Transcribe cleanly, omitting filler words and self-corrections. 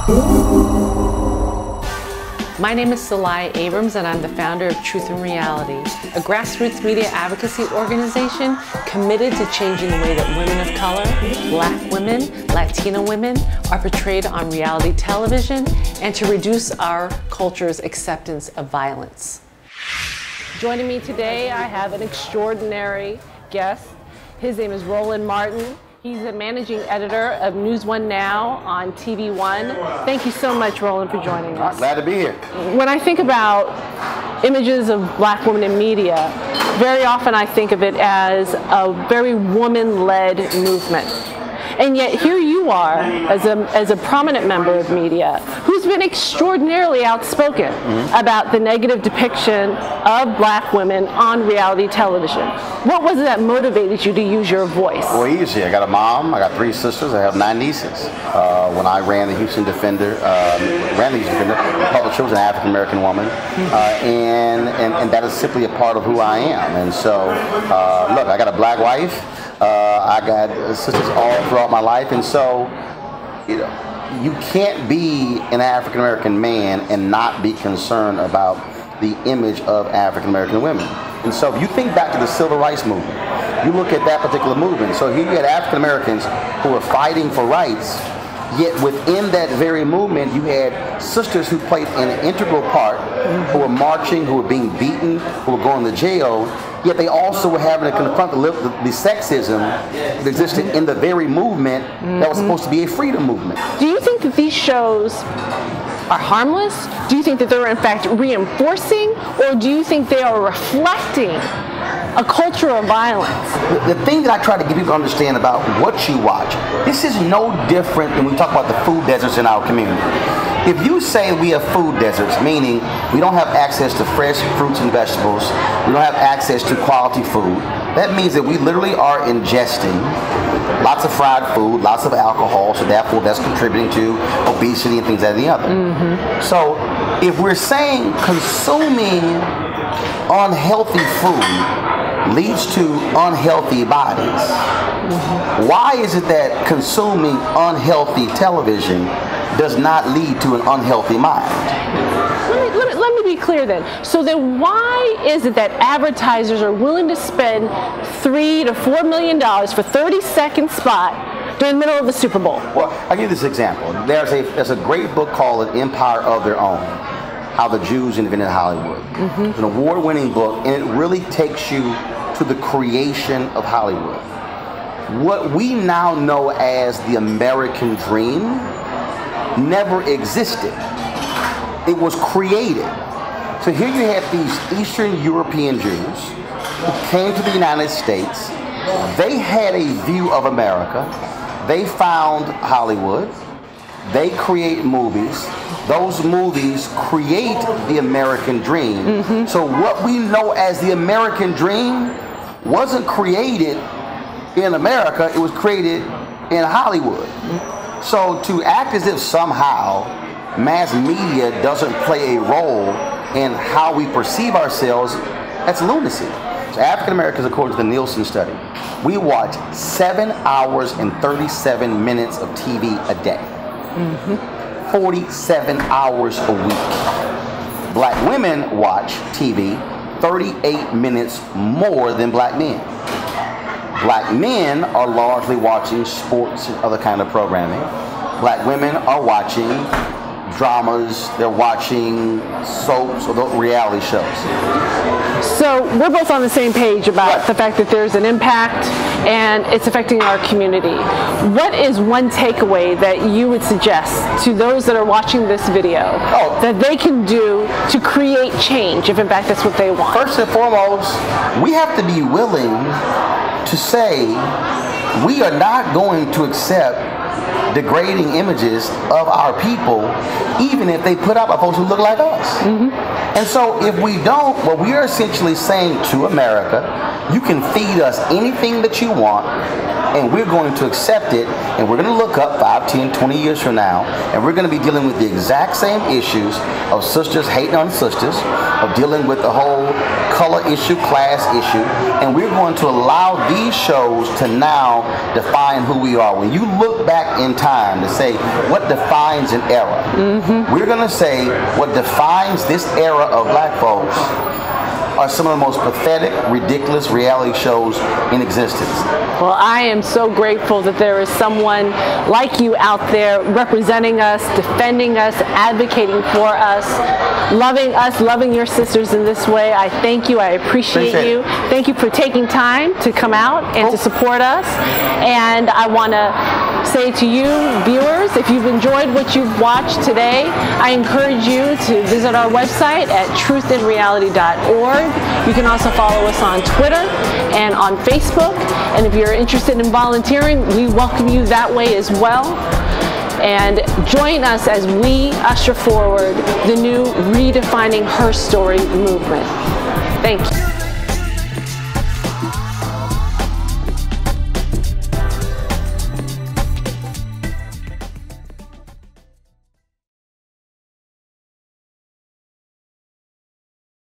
My name is Sil Lai Abrams, and I'm the founder of Truth and Reality, a grassroots media advocacy organization committed to changing the way that women of color, Black women, Latina women are portrayed on reality television, and to reduce our culture's acceptance of violence. Joining me today, I have an extraordinary guest. His name is Roland Martin. He's the managing editor of NewsOne Now on TV1. Thank you so much, Roland, for joining us. Glad to be here. When I think about images of Black women in media, very often I think of it as a very woman-led movement. And yet here you are, as a prominent member of media, who's been extraordinarily outspoken about the negative depiction of Black women on reality television. What was it that motivated you to use your voice? Well, easy. I got a mom, I got 3 sisters, I have 9 nieces. When I ran the Houston Defender, the publisher was an African American woman, and that is simply a part of who I am. And so, look, I got a Black wife. I got sisters all throughout my life, and so, you can't be an African American man and not be concerned about the image of African American women. And so, if you think back to the Civil Rights Movement, you look at that particular movement. So here you had African Americans who were fighting for rights, yet within that very movement, you had sisters who played an integral part, who were marching, who were being beaten, who were going to jail. Yet they also were having to confront the sexism that existed in the very movement that was supposed to be a freedom movement. Do you think that these shows are harmless? Do you think that they're in fact reinforcing, or do you think they are reflecting a culture of violence? The thing that I try to get people to understand about what you watch, this is no different than we talk about the food deserts in our community. If you say we have food deserts, meaning we don't have access to fresh fruits and vegetables, we don't have access to quality food, that means that we literally are ingesting lots of fried food, lots of alcohol, so therefore that's contributing to obesity and things like the other. So if we're saying consuming unhealthy food leads to unhealthy bodies, why is it that consuming unhealthy television does not lead to an unhealthy mind? Let me be clear then. So then why is it that advertisers are willing to spend $3 to $4 million for a 30-second spot during the middle of the Super Bowl? Well, I'll give you this example. There's a great book called An Empire of Their Own, How the Jews Invented Hollywood. It's an award-winning book, and it really takes you to the creation of Hollywood. What we now know as the American dream never existed. It was created. So here you had these Eastern European Jews who came to the United States. They had a view of America. They found Hollywood. They create movies. Those movies create the American dream. So what we know as the American dream wasn't created in America, it was created in Hollywood. So to act as if somehow mass media doesn't play a role in how we perceive ourselves, that's lunacy. So African Americans, according to the Nielsen study, we watch 7 hours and 37 minutes of TV a day. 47 hours a week. Black women watch TV 38 minutes more than Black men. Black men are largely watching sports and other kind of programming. Black women are watching dramas, they're watching soaps or reality shows. So we're both on the same page about the fact that there's an impact and it's affecting our community. What is one takeaway that you would suggest to those that are watching this video that they can do to create change, if in fact that's what they want? First and foremost, we have to be willing to say we are not going to accept degrading images of our people, even if they put up a folks who look like us. And so if we don't, what we are essentially saying to America You can feed us anything that you want, and we're going to accept it, and we're going to look up 5, 10, 20 years from now, and we're going to be dealing with the exact same issues of sisters hating on sisters, of dealing with the whole color issue, class issue, and we're going to allow these shows to now define who we are. When you look back in time to say what defines an era, we're going to say what defines this era of black folks are some of the most pathetic, ridiculous reality shows in existence. Well, I am so grateful that there is someone like you out there representing us, defending us, advocating for us, loving your sisters in this way. I thank you. I appreciate you. Thank you for taking time to come out and to support us. And I want to say to you, viewers, if you've enjoyed what you've watched today, I encourage you to visit our website at truthandreality.org. You can also follow us on Twitter and on Facebook. And if you're interested in volunteering, we welcome you that way as well. And join us as we usher forward the new Redefining Her Story movement. Thank you.